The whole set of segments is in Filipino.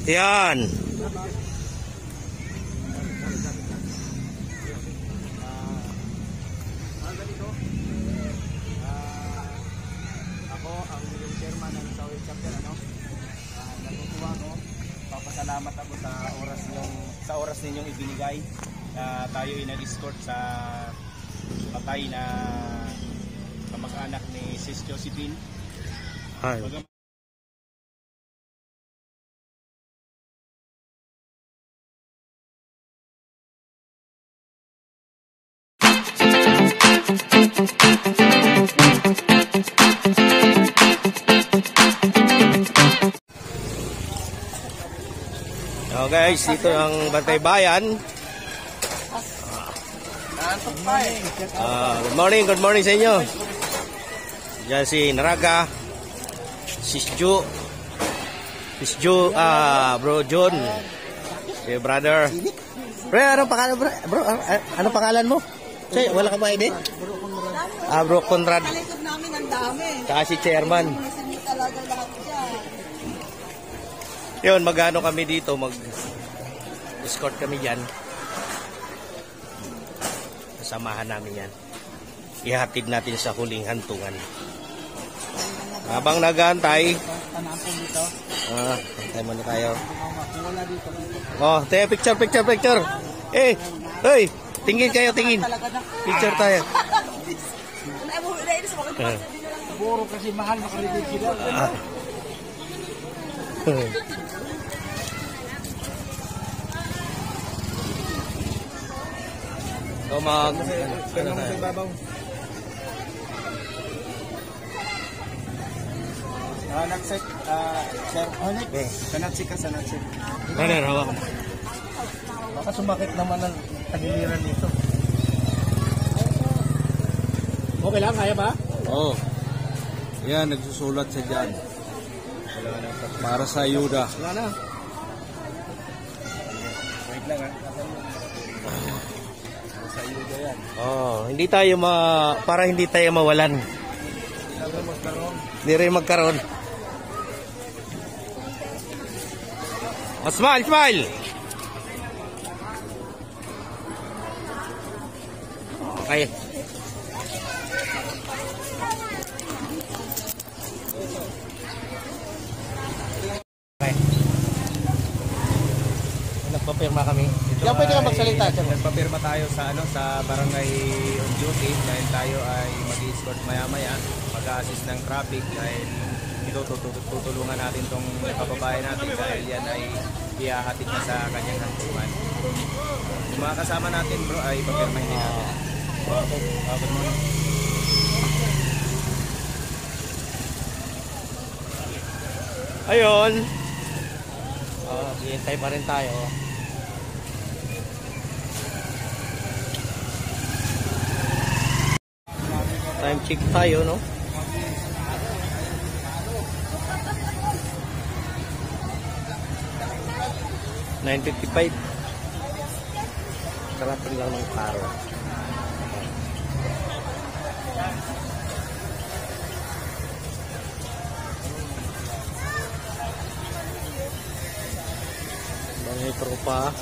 Yan. Ako ang yung chairman ng Southern Chapter, natutuwa ko. Papasalamat ako sa oras ninyong ibinigay. Tayo ay nag-escort sa patay na kamag-anak ni Sis Josephine. Hi. So guys, dito ang Bantay Bayan. Good morning sa inyo. Diyan si Naraga, Sis Ju, Bro John, si brother. Anong pangalan bro? Anong pangalan mo? Say, wala ka ba ID? Bro Conrad. Kalikod namin ang dami. Saka si chairman. Talaga lahat Yun, siya. magano kami dito, mag-escort kami dyan. Kasamahan namin yan. Ihatid natin sa huling hantungan. Habang nag-aantay, antay muna tayo. Oh, tayo, picture. Hey, tingin kayo. Picture tayo. Puro kasi mahal makaribig sila. So Nagsik, sir. Sanatsik ka. hawak mo. Baka sumakit naman ang tagiliran nito. Okay lang, kaya ba? Oo. Yan, nagsusulat siya dyan. Para sa ayuda. Wala na. Wait lang sa ayuda yan. Hindi tayo para hindi tayo mawalan. Hindi rin magkaroon. Smile! Okay. Nagpapirma kami. Kaya pwede ka magsalita. Nagpapirma tayo sa barangay on duty dahil tayo ay mag-escort maya-maya, mag-assist ng traffic dahil tutulungan natin tong kababayan natin dahil yan ay ihahatid na sa kanyang hantungan. Yung mga kasama natin bro ay papirmahin din natin. Good morning. Ayun. Hintay pa rin tayo. Time check tayo, no? $9:55. Karating lang ng karo. Mga tropa.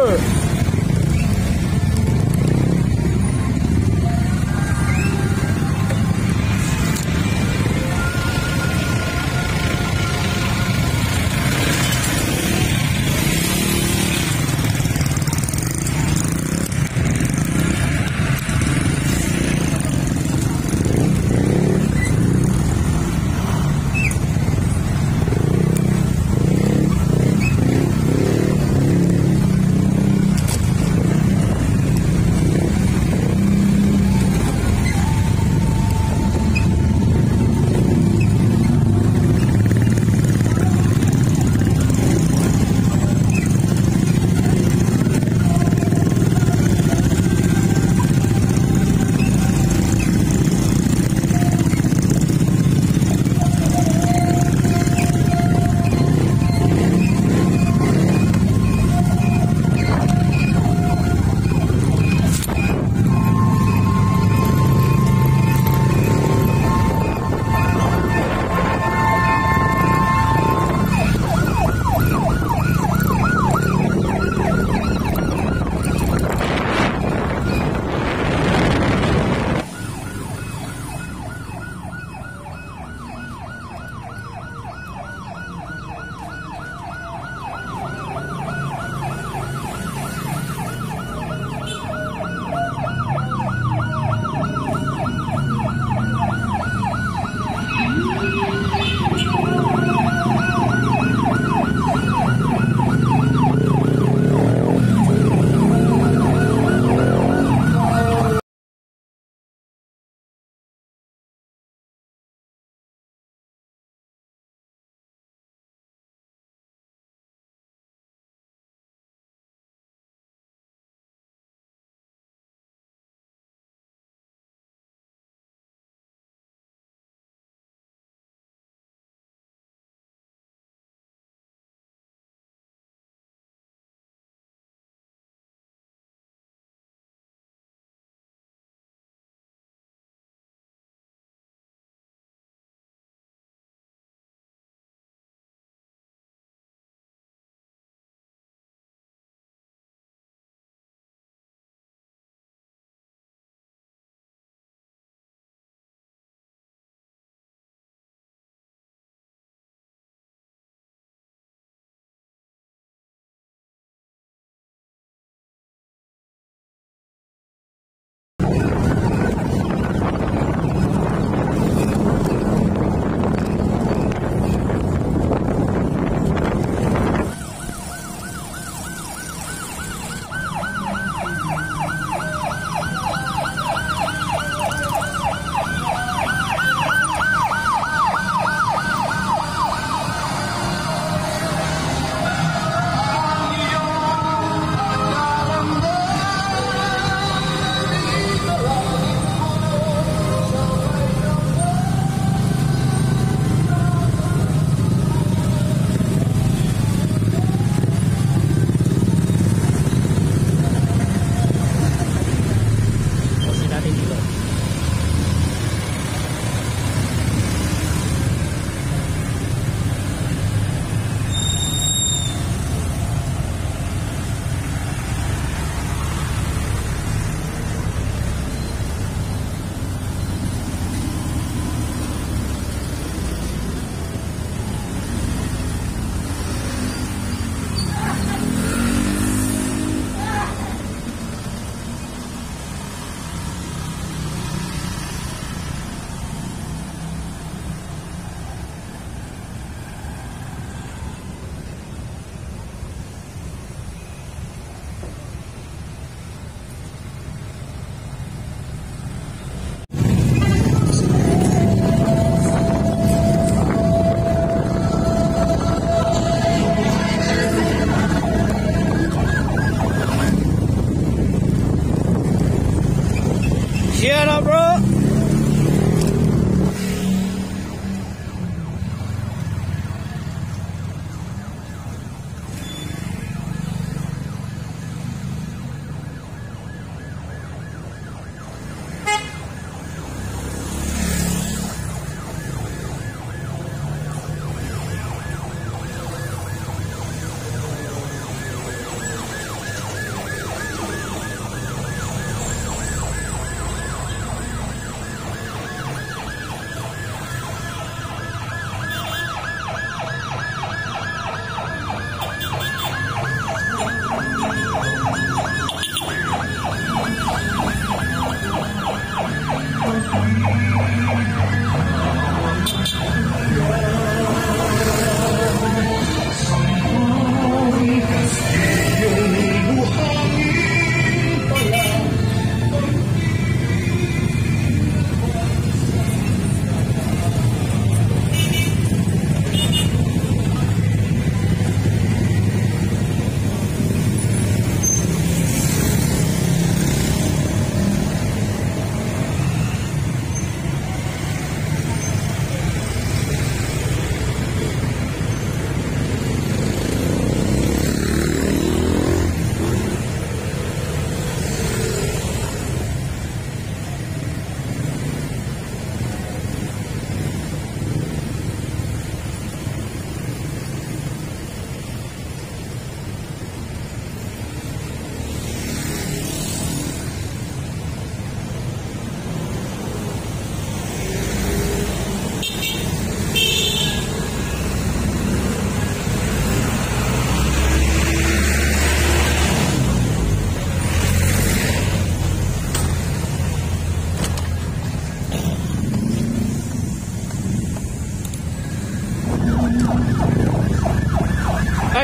brother.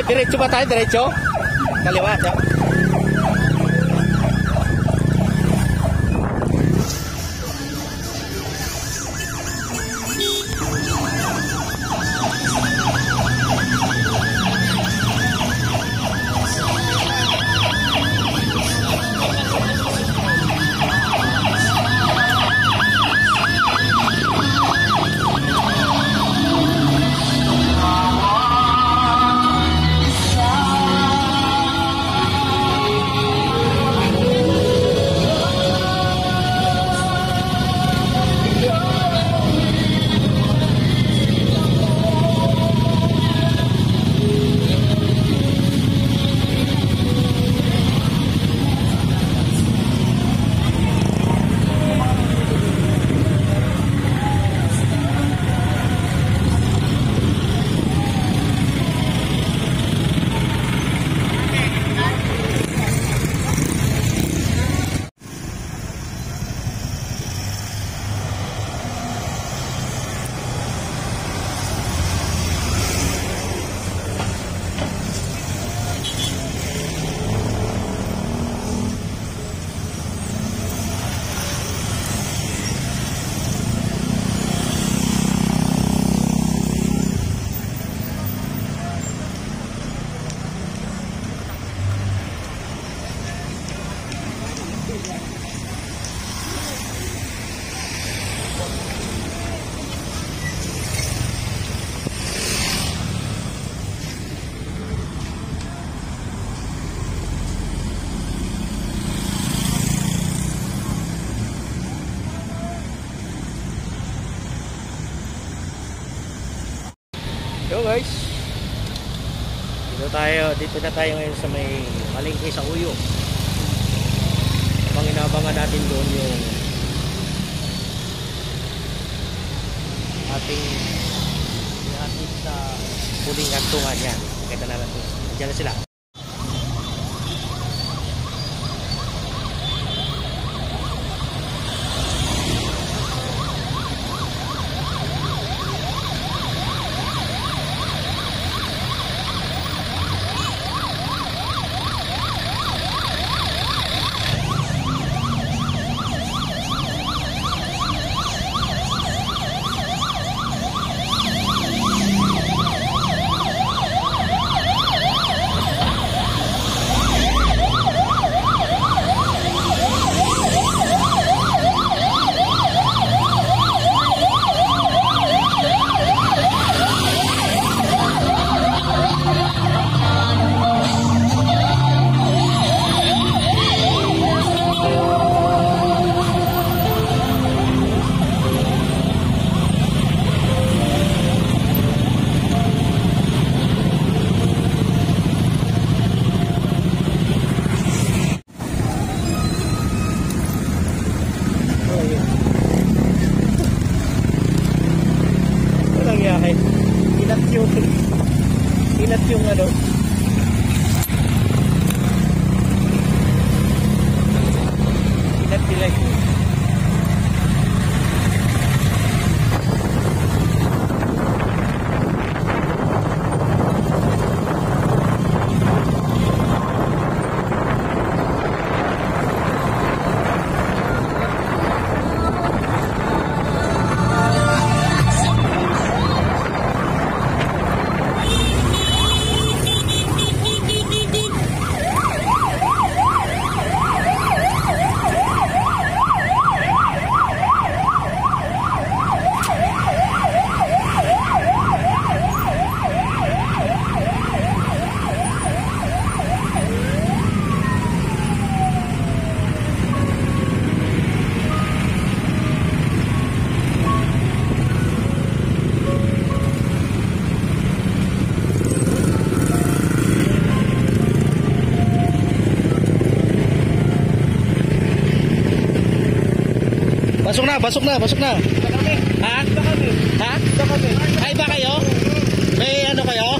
diretso ba tayo? Diretso? Kaliwa. So guys, dito na tayo ngayon sa may palengke sa Uyo. Habang inabangan natin doon yung ating sa huling kantungan yan. Kita na natin. Diyan na sila. Inat yung ano. Inat nila yun. Basok na. Ha? Ay ba kayo? May ano kayo?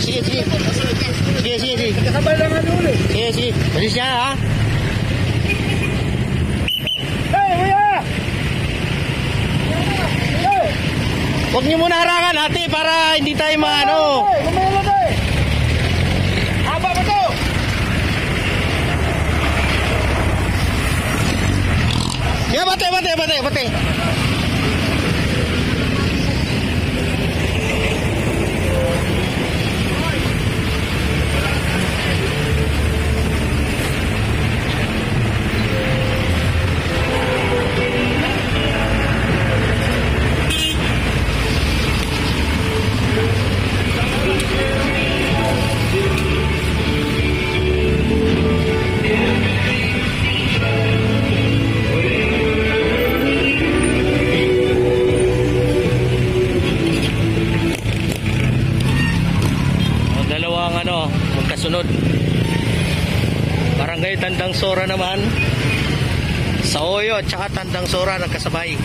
Sige. Kasabay lang ano ulit. Sige. Balik siya ha? Hey, kuya! Huwag niyo muna harangan ate para hindi tayo maano. Hey, kumain na tayo. Bate. Magkasunod. Barangay Tandang Sora naman. Sa Oyo at saka Tandang Sora nagkasabay.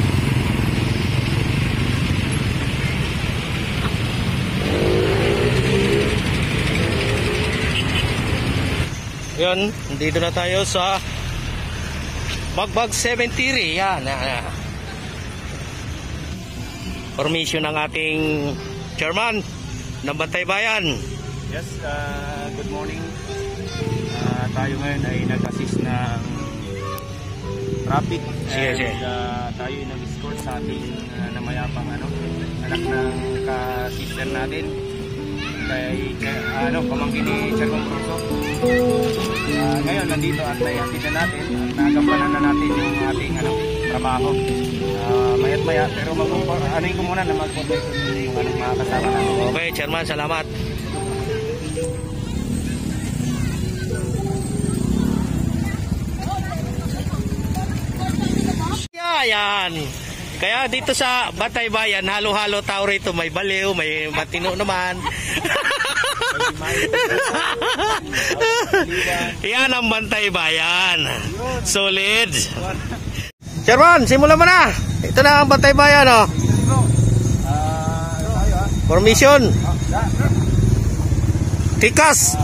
Yun, dito na tayo sa Bagbag Cemetery. Yan. Formation ng ating chairman ng Bantay Bayan. Yes, good morning. Tayo ngayon ay nag-assist ng traffic and tayo ay nag-escort sa ating namayapang anak ng ka-sister natin kay pamangkin ni Chairman Bruso. Ngayon nandito at naihatid na natin at nagampanan na natin yung ating trabaho. Mayat maya pero anuin ko muna na mag-conversation yung mga kasama natin. Okay, Chairman, salamat. Yan. Kaya dito sa Bantay Bayan, halo-halo tao rito. May baliw, may matino naman. Yan ang Bantay Bayan. Solid. Chairman, simulan mo na. Ito na ang Bantay Bayan, oh. Formation. Tikas.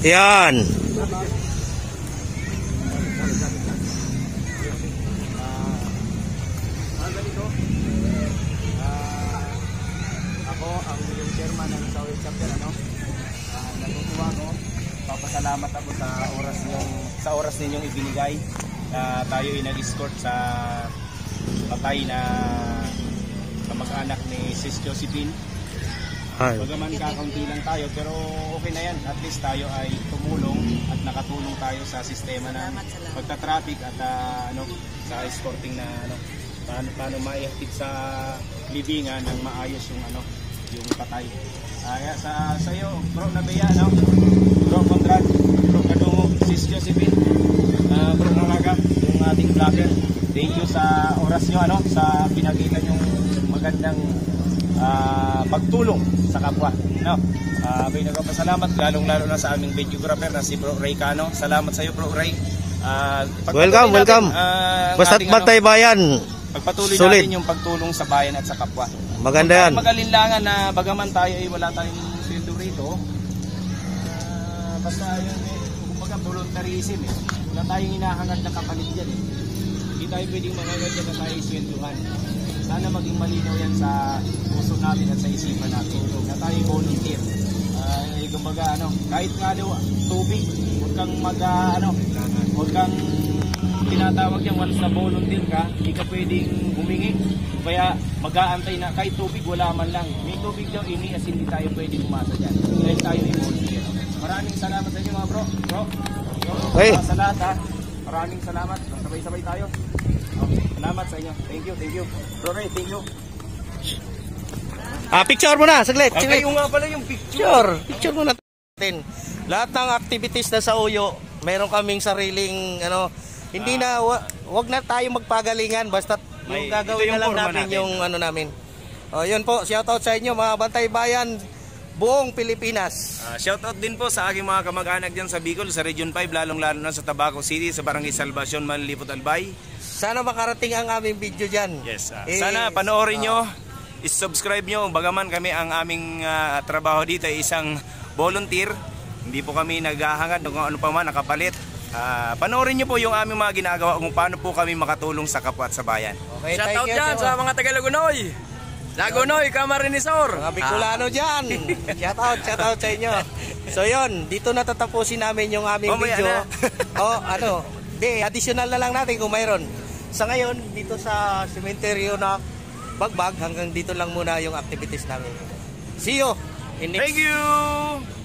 Yan. Ako ang yung chairman ng South Chapter natutuwa ko. Papasalamat ako sa oras ninyong ibinigay. Tayo ay nag-escort sa patay na kamag-anak ni Sis Josephine. Bagaman kakaunti lang tayo pero okay na yan. At least tayo ay tumulong at nakatulong tayo sa sistema ng pagta-traffic at sa escorting na paano maihatid sa libingan ng maayos yung patay. Sa iyo, Bro Nabea, Bro Conrad, Bro Kadungo, Sis Josephine, Bro Naraga, yung ating vlogger. Thank you sa oras nyo, sa pinakita yung magandang pagtulong sa kapwa. May nagpapasalamat lalong-lalo na sa aming videographer na si Bro Ray Cano. Salamat sa iyo, Bro Ray. Welcome. Basta't Bantay Bayan. Pagpatuloy Solid. natin yung pagtulong sa bayan at sa kapwa. Maganda yan. Mag-alinlangan na bagaman tayo ay wala tayong sweldo rito. Basta yun kumbaga voluntarism Wala tayong hinahangad na kapalit dyan Hindi tayo pwedeng mangangad na tayo swelduhan. Sana maging malinaw yan sa puso natin at sa isipan natin na tayo volunteer. Kumbaga kahit nga daw tubig, huwag kang huwag kang tinatawag yan once na volunteer ka, hindi ka pwedeng humingi. Kaya mag-aantay na kahit tubig wala man lang. May tubig daw as hindi tayo pwedeng umasa dyan. Dahil tayo ay volunteer. Maraming salamat sa inyo mga bro. Hey. Sa lahat maraming salamat. Sabay-sabay tayo. Salamat sa inyo. Thank you. Bro Ray, thank you. Picture mo na, saglit. Okay, yung nga pala yung picture. Picture mo natin. Lahat ng activities na sa Uyo, meron kaming sariling hindi na wag na tayo magpagalingan basta yung gagawin na lang namin yung namin. Yun po, shout out sa inyo mga Bantay Bayan, buong Pilipinas. Shout out din po sa aking mga kamag-anak diyan sa Bicol, sa Region 5, lalong-lalo na sa Tabaco City, sa Barangay Salvacion, Manlipot, Albay. Sana makarating ang aming video diyan. Yes. Sana panoorin nyo, i-subscribe nyo. Bagaman kami ang aming trabaho dito ay isang volunteer. Hindi po kami naghahangad kung ano pa man nakapalit. Panoorin nyo po yung aming mga ginagawa kung paano po kami makatulong sa kapwa at sa bayan. Okay, shout out dyan sa mga taga Lagunoy. Lagunoy, Camarinesor. Mga Bicolano dyan. Shout out sa inyo. So yun, dito natatapusin namin yung aming Mamaya video. na. Additional na lang natin kung mayroon. Sa ngayon, dito sa cementerio na Bagbag, hanggang dito lang muna yung activities namin. See you in next Thank you!